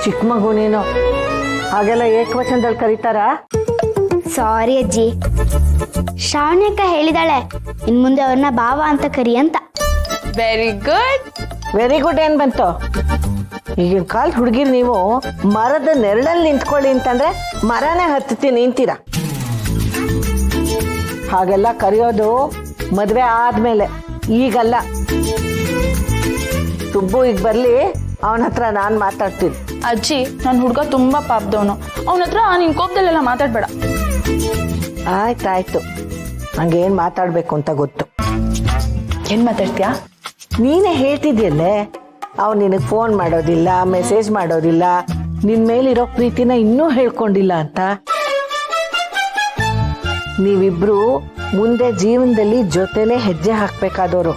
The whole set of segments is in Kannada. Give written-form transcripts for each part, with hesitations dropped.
ಚಿಕ್ಕ ಮಗು ನೀನು, ಹಾಗೆಲ್ಲ ಏಕವಚನದಲ್ಲಿ ಕರೀತಾರಾ? ಸಾರಿ ಅಜ್ಜಿ, ಶ್ರಾವಣ್ಯಕ್ಕ ಹೇಳಿದಾಳೆ ಇನ್ ಮುಂದೆ ಅವ್ರನ್ನ ಭಾವ ಅಂತ ಕರಿ ಅಂತ. Very good. ವೆರಿ ಗುಡ್ ಏನ್ ಬಂತು? ಈಗಿನ ಕಾಲದ ಹುಡುಗಿರ್ ನೀವು ಮರದ ನೆರಳಲ್ಲಿ ನಿಂತ್ಕೊಳ್ಳಿ ಅಂತಂದ್ರೆ ಮರನೇ ಹತ್ತಿ ನಿಂತೀರಾ. ಹಾಗೆಲ್ಲ ಕರೆಯೋದು ಮದ್ವೆ ಆದ್ಮೇಲೆ, ಈಗಲ್ಲ. ಸುಬ್ಬು ಈಗ ಬರ್ಲಿ, ಅವನ ಹತ್ರ ನಾನ್ ಮಾತಾಡ್ತೀನಿ. ಅಜ್ಜಿ, ನನ್ನ ಹುಡುಗ ತುಂಬಾ ಪಾಪದವನು, ಅವನ ಹತ್ರ ನಿನ್ ಕೋಪದಲ್ಲೆಲ್ಲ ಮಾತಾಡ್ಬೇಡ. ಆಯ್ತಾಯ್ತು, ನಂಗೇನ್ ಮಾತಾಡ್ಬೇಕು ಅಂತ ಗೊತ್ತು. ಏನ್ ಮಾತಾಡ್ತೀಯಾ? ನೀನೇ ಹೇಳ್ತಿದ್ಯಲ್ಲೇ, ಅವ್ನು ನಿನಗೆ ಫೋನ್ ಮಾಡೋದಿಲ್ಲ, ಮೆಸೇಜ್ ಮಾಡೋದಿಲ್ಲ, ನಿನ್ ಮೇಲಿರೋ ಪ್ರೀತಿನ ಇನ್ನೂ ಹೇಳ್ಕೊಂಡಿಲ್ಲ ಅಂತ. ನೀವಿಬ್ರು ಮುಂದೆ ಜೀವನದಲ್ಲಿ ಜೊತೆಲೆ ಹೆಜ್ಜೆ ಹಾಕ್ಬೇಕಾದವರು.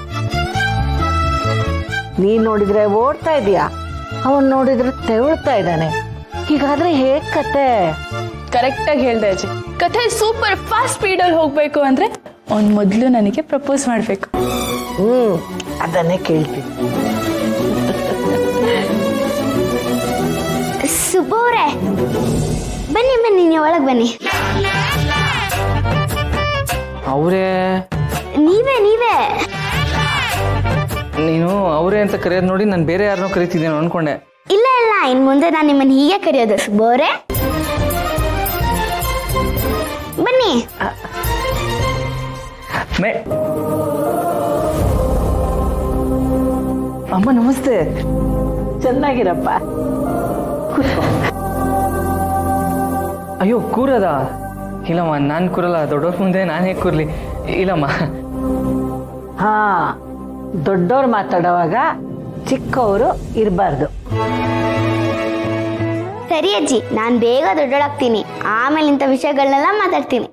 ನೀನ್ ನೋಡಿದ್ರೆ ಓಡ್ತಾ ಇದೀಯಾ, ಅವನ್ ನೋಡಿದ್ರೆ ತೆವಳ್ತಾ ಇದ್ದಾನೆ. ಹೀಗಾದ್ರೆ ಹೇಗ್ ಕತೆ? ಕರೆಕ್ಟ್ ಆಗಿ ಹೇಳ್ದೆ ಅಜ್ಜಿ. ಕಥೆ ಸೂಪರ್ ಫಾಸ್ಟ್ ಸ್ಪೀಡಲ್ಲಿ ಹೋಗ್ಬೇಕು ಅಂದ್ರೆ ಅವ್ನ್ ಮೊದ್ಲು ನನಗೆ ಪ್ರಪೋಸ್ ಮಾಡ್ಬೇಕು. ಅದನ್ನೇ ಕೇಳ್ತೀನಿ. ಸುಬ್ಬು ಅವ್ರೆ, ಬನ್ನಿ ಬನ್ನಿ, ನೀವು ಒಳಗ್ ಬನ್ನಿ. ಅವರೇ? ನೀವೇ ನೀವೇ. ನೀನು ಅವರೇ ಅಂತ ಕರೆಯೋದು ನೋಡಿ ನಾನು ಬೇರೆ ಯಾರನ್ನೋ ಕರಿತಿದ್ದೇನೋ ಅನ್ಕೊಂಡೆ. ಇಲ್ಲ ಇಲ್ಲ, ಇನ್ ಮುಂದೆ ನಾನು ನಿಮ್ಮನ್ನ ಹೀಗೆ ಕರೆಯೋದು. ಸುಬ್ಬು ಅವ್ರೆ ಬನ್ನಿ. ಅಮ್ಮ ನಮಸ್ತೆ. ಚೆನ್ನಾಗಿರಪ್ಪ, ಕೂತ್ಕೋ. ಅಯ್ಯೋ ಕೂರದ? ಇಲ್ಲಮ್ಮ, ನಾನು ಕೂರಲ್ಲ. ದೊಡ್ಡವ್ರ ಮುಂದೆ ನಾನು ಹೇಗೆ ಕೂರ್ಲಿ? ಇಲ್ಲಮ್ಮ. ಹಾ, ದೊಡ್ಡವ್ರು ಮಾತಾಡೋವಾಗ ಚಿಕ್ಕವರು ಇರಬಾರ್ದು. ಸರಿ ಅಜ್ಜಿ, ನಾನ್ ಬೇಗ ದೊಡ್ಡೋಳಾಗ್ತೀನಿ, ಆಮೇಲೆ ಇಂಥ ವಿಷಯಗಳನ್ನೆಲ್ಲ ಮಾತಾಡ್ತೀನಿ.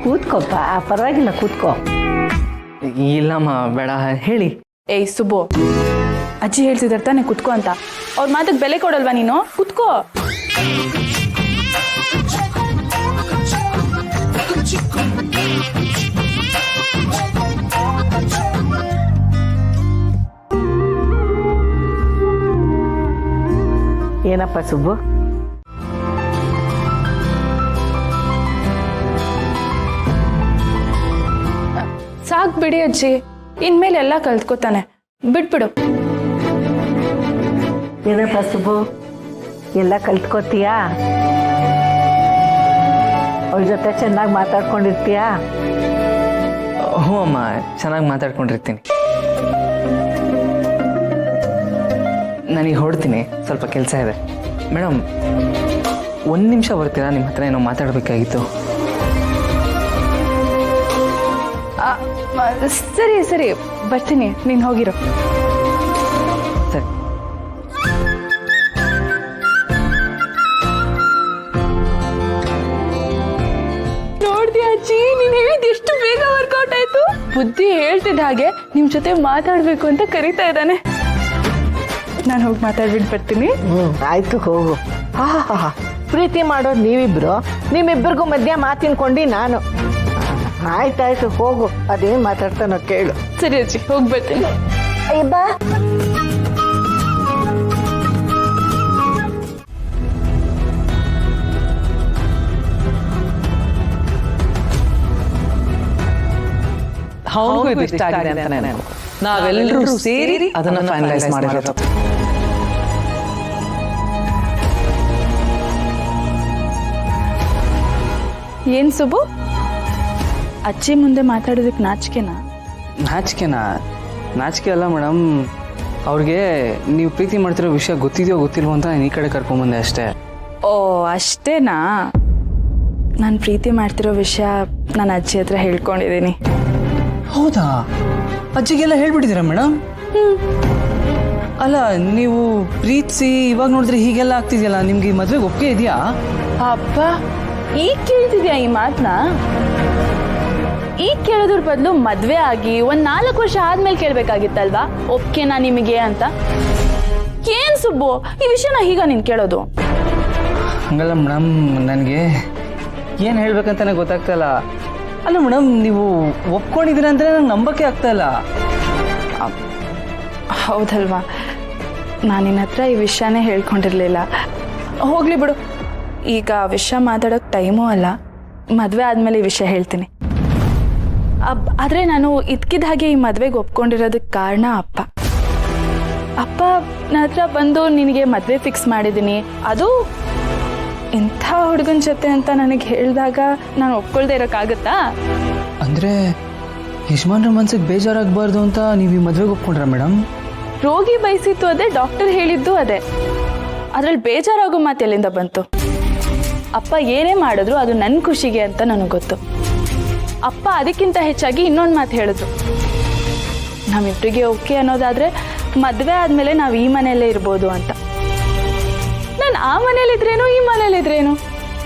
ಕೂತ್ಕೋಪ್ಪ, ಪರವಾಗಿಲ್ಲ, ಕೂತ್ಕೋ. ಇಲ್ಲಮ್ಮ, ಬೇಡ, ಹೇಳಿ. ಏಯ್ ಸುಬ್ಬು, ಅಜ್ಜಿ ಹೇಳ್ತಿದಾರೆ ತಾನೆ ಕುತ್ಕೋ ಅಂತ. ಅವ್ರ ಮಾತಿಗೆ ಬೆಲೆ ಕೊಡಲ್ವಾ ನೀನು? ಕುತ್ಕೋ. ಏನಪ್ಪ ಸುಬ್ಬು? ಸಾಕ್ ಬಿಡಿ ಅಜ್ಜಿ, ಇನ್ಮೇಲೆ ಎಲ್ಲ ಕಲ್ತ್ಕೋತಾನೆ, ಬಿಟ್ಬಿಡು. ಏನಪ್ಪ ಸುಬ್ಬು, ಎಲ್ಲ ಕಲ್ತ್ಕೋತೀಯಾ? ಅವ್ರ ಜೊತೆ ಚೆನ್ನಾಗಿ ಮಾತಾಡ್ಕೊಂಡಿರ್ತೀಯಾ? ಹ್ಞೂ ಅಮ್ಮ, ಚೆನ್ನಾಗಿ ಮಾತಾಡ್ಕೊಂಡಿರ್ತೀನಿ. ನಾನೀಗ ಹೊರಡ್ತೀನಿ, ಸ್ವಲ್ಪ ಕೆಲಸ ಇದೆ. ಮೇಡಮ್, 1 ನಿಮಿಷ ಬರ್ತೀರಾ? ನಿಮ್ಮ ಹತ್ರ ಏನೋ ಮಾತಾಡಬೇಕಾಗಿತ್ತು. ಸರಿ ಸರಿ, ಬರ್ತೀನಿ, ನೀನು ಹೋಗಿರೋ. ಸರಿ. ನೋಡ್ದಿ ಅಜ್ಜಿ, ನೀನ್ ಹೇಳಿದ್ ಎಷ್ಟು ಬೇಗ ವರ್ಕೌಟ್ ಆಯ್ತು. ಬುದ್ಧಿ ಹೇಳ್ತಿದ್ದ ಹಾಗೆ ನಿಮ್ ಜೊತೆ ಮಾತಾಡ್ಬೇಕು ಅಂತ ಕರೀತಾ ಇದ್ದಾನೆ. ನಾನು ಹೋಗಿ ಮಾತಾಡ್ಬಿಟ್ಟು ಬರ್ತೀನಿ. ಆಯ್ತು, ಹೋಗು. ಹಾ, ಪ್ರೀತಿ ಮಾಡೋದು ನೀವಿಬ್ರು, ನಿಮ್ಮಿಬ್ಬರಿಗೂ ಮಧ್ಯ ಮಾತಿನ್ಕೊಂಡಿ ನಾನು. ಆಯ್ತಾಯ್ತು, ಹೋಗು. ಅದೇನ್ ಮಾತಾಡ್ತಾನೋ ಕೇಳು. ಸರಿ ಅಜ್ಜಿ, ಹೋಗಿ ಬರ್ತೀನಿ. ಅಯ್ಯಬ್ಬ, ಅವನಿಗೂ ಇದು ಇಷ್ಟ ಆಗಿದೆ ಅಂತಾನೆ ನಾವೆಲ್ಲರೂ ಸೇರಿ ಅದನ್ನ ಫೈನಲೈಸ್ ಮಾಡಿರೋದು. ಏನ್ ಸುಬ್ಬು, ಅಜ್ಜಿ ಮುಂದೆ ಮಾತಾಡೋದಕ್ಕೆ ನಾಚಿಕೆನಾ? ನಾಚಿಕೆ ಅಲ್ಲ ಮೇಡಮ್, ಅವ್ರಿಗೆ ನೀವು ಪ್ರೀತಿ ಮಾಡ್ತಿರೋ ವಿಷಯ ಗೊತ್ತಿದೆಯೋ ಗೊತ್ತಿಲ್ವೋ ಅಂತ ನಾನು ಈ ಕಡೆ ಕರ್ಕೊಂಡ್ಬಂದೆ ಅಷ್ಟೇ. ಓ ಅಷ್ಟೇನಾ? ನಾನು ಪ್ರೀತಿ ಮಾಡ್ತಿರೋ ವಿಷಯ ನಾನು ಅಜ್ಜಿ ಹತ್ರ ಹೇಳ್ಕೊಂಡಿದ್ದೀನಿ. ಹೌದಾ? ಅಜ್ಜಿಗೆಲ್ಲ ಹೇಳ್ಬಿಟ್ಟಿದ್ದೀರಾ ಮೇಡಮ್? ಅಲ್ಲ, ನೀವು ಪ್ರೀತಿಸಿ ಇವಾಗ ನೋಡಿದ್ರೆ ಹೀಗೆಲ್ಲ ಆಗ್ತಿದೆಯಲ್ಲ, ನಿಮ್ಗೆ ಈ ಮದುವೆಗೆ ಒಪ್ಪಿಗೆ ಇದೆಯಾ? ಅಪ್ಪ, ಈಗ ಕೇಳ್ತಿದ್ಯಾ ಈ ಮಾತನ್ನ? ಈಗ ಕೇಳೋದ್ರ ಬದಲು ಮದ್ವೆ ಆಗಿ 4 ವರ್ಷ ಆದ್ಮೇಲೆ ಕೇಳ್ಬೇಕಾಗಿತ್ತಲ್ವಾ ಒಪ್ಕೆನಾ ನಿಮಗೆ ಅಂತ. ಏನ್ ಸುಬ್ಬು, ಈ ವಿಷಯನ ಈಗ ನೀನ್ ಕೇಳೋದು? ಹಂಗಲ್ಲ ಮೇಡಮ್, ನನಗೆ ಏನು ಹೇಳ್ಬೇಕಂತಾನೆ ಗೊತ್ತಾಗ್ತಾ ಇಲ್ಲ. ಅಲ್ಲ ಮೇಡಮ್, ನೀವು ಒಪ್ಕೊಂಡಿದ್ದೀರ ಅಂದರೆ ನಂಗೆ ನಂಬಕ್ಕೆ ಆಗ್ತಾ ಇಲ್ಲ. ಹೌದಲ್ವಾ, ನಾನು ನಿನ್ನ ಹತ್ರ ಈ ವಿಷಯನೇ ಹೇಳ್ಕೊಂಡಿರಲಿಲ್ಲ. ಹೋಗಲಿ ಬಿಡು, ಈಗ ಆ ವಿಷಯ ಮಾತಾಡೋಕ್ಕೆ ಟೈಮೂ ಅಲ್ಲ. ಮದುವೆ ಆದಮೇಲೆ ಈ ವಿಷಯ ಹೇಳ್ತೀನಿ. ಆದರೆ ನಾನು ಇದ್ಕಿದ ಹಾಗೆ ಈ ಮದುವೆಗೆ ಒಪ್ಕೊಂಡಿರೋದಕ್ಕೆ ಕಾರಣ ಅಪ್ಪ ನನ್ನ ಹತ್ರ ಬಂದು ನಿನಗೆ ಮದುವೆ ಫಿಕ್ಸ್ ಮಾಡಿದ್ದೀನಿ, ಅದು ಇಂಥ ಹುಡುಗನ ಜೊತೆ ಅಂತ ನನಗೆ ಹೇಳಿದಾಗ ನಾನು ಒಪ್ಕೊಳ್ದೇ ಇರೋಕ್ಕಾಗತ್ತಾ? ಅಂದರೆ ಯಜಮಾನ್ರ ಮನ್ಸಿಗೆ ಬೇಜಾರಾಗಬಾರ್ದು ಅಂತ ನೀವು ಈ ಮದುವೆಗೆ ಒಪ್ಕೊಂಡ್ರಾ ಮೇಡಮ್? ರೋಗಿ ಬಯಸಿತ್ತು ಅದೇ, ಡಾಕ್ಟರ್ ಹೇಳಿದ್ದು ಅದೇ. ಅದ್ರಲ್ಲಿ ಬೇಜಾರಾಗೋ ಮಾತು ಎಲ್ಲಿಂದ ಬಂತು? ಅಪ್ಪ ಏನೇ ಮಾಡಿದ್ರು ಅದು ನನ್ನ ಖುಷಿಗೆ ಅಂತ ನನಗೆ ಗೊತ್ತು. ಅಪ್ಪ ಅದಕ್ಕಿಂತ ಹೆಚ್ಚಾಗಿ ಇನ್ನೊಂದು ಮಾತು ಹೇಳಿದ್ರು, ನಮ್ಮಿಬ್ಬರಿಗೆ ಓಕೆ ಅನ್ನೋದಾದರೆ ಮದುವೆ ಆದಮೇಲೆ ನಾವು ಈ ಮನೆಯಲ್ಲೇ ಇರ್ಬೋದು ಅಂತ. ನಾನು ಆ ಮನೇಲಿದ್ರೇನು ಈ ಮನೇಲಿದ್ರೇನು,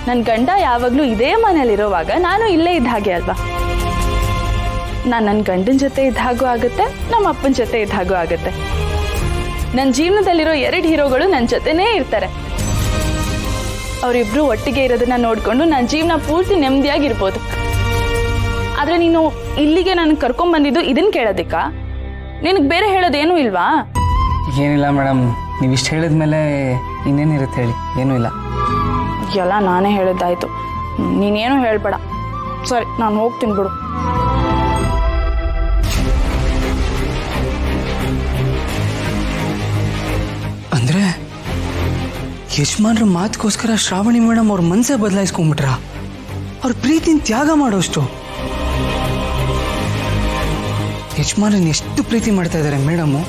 ನನ್ನ ಗಂಡ ಯಾವಾಗಲೂ ಇದೇ ಮನೇಲಿರೋವಾಗ ನಾನು ಇಲ್ಲೇ ಇದ್ದ ಹಾಗೆ ಅಲ್ವಾ. ನಾನು ನನ್ನ ಗಂಡನ ಜೊತೆ ಇದ್ದ ಹಾಗೂ ಆಗುತ್ತೆ, ನಮ್ಮ ಅಪ್ಪನ ಜೊತೆ ಇದ್ದ ಹಾಗೂ ಆಗುತ್ತೆ. ನನ್ನ ಜೀವನದಲ್ಲಿರೋ 2 ಹೀರೋಗಳು ನನ್ನ ಜೊತೆನೇ ಇರ್ತಾರೆ. ಅವರಿಬ್ರು ಒಟ್ಟಿಗೆ ಇರೋದನ್ನ ನೋಡಿಕೊಂಡು ನನ್ನ ಜೀವನ ಪೂರ್ತಿ ನೆಮ್ಮದಿಯಾಗಿರ್ಬೋದು. ಆದರೆ ನೀನು ಇಲ್ಲಿಗೆ ನನಗೆ ಕರ್ಕೊಂಡ್ಬಂದಿದ್ದು ಇದನ್ನು ಕೇಳೋದಕ್ಕಾ? ನಿನಗೆ ಬೇರೆ ಹೇಳೋದೇನೂ ಇಲ್ವಾ? ಏನಿಲ್ಲ ಮೇಡಮ್, ನೀವು ಇಷ್ಟು ಹೇಳಿದ್ಮೇಲೆ ಇನ್ನೇನಿರುತ್ತೆ ಹೇಳಿ? ಏನೂ ಇಲ್ಲ. ಎಲ್ಲ ನಾನೇ ಹೇಳಿದ್ದಾಯ್ತು, ನೀನೇನು ಹೇಳ್ಬೇಡ. ಸರಿ, ನಾನು ಹೋಗ್ತೀನಿ ಬಿಡು. ಅಂದರೆ ಯಜಮಾನ್ರ ಮಾತುಗೋಸ್ಕರ ಶ್ರಾವಣಿ ಮೇಡಮ್ ಅವ್ರ ಮನಸ್ಸೇ ಬದಲಾಯಿಸ್ಕೊಂಡ್ಬಿಟ್ರಾ? ಅವ್ರ ಪ್ರೀತಿನ ತ್ಯಾಗ ಮಾಡೋಷ್ಟು ಯಜಮಾನನ್ ಎಷ್ಟು ಪ್ರೀತಿ ಮಾಡ್ತಾ ಇದ್ದಾರೆ ಮೇಡಮು.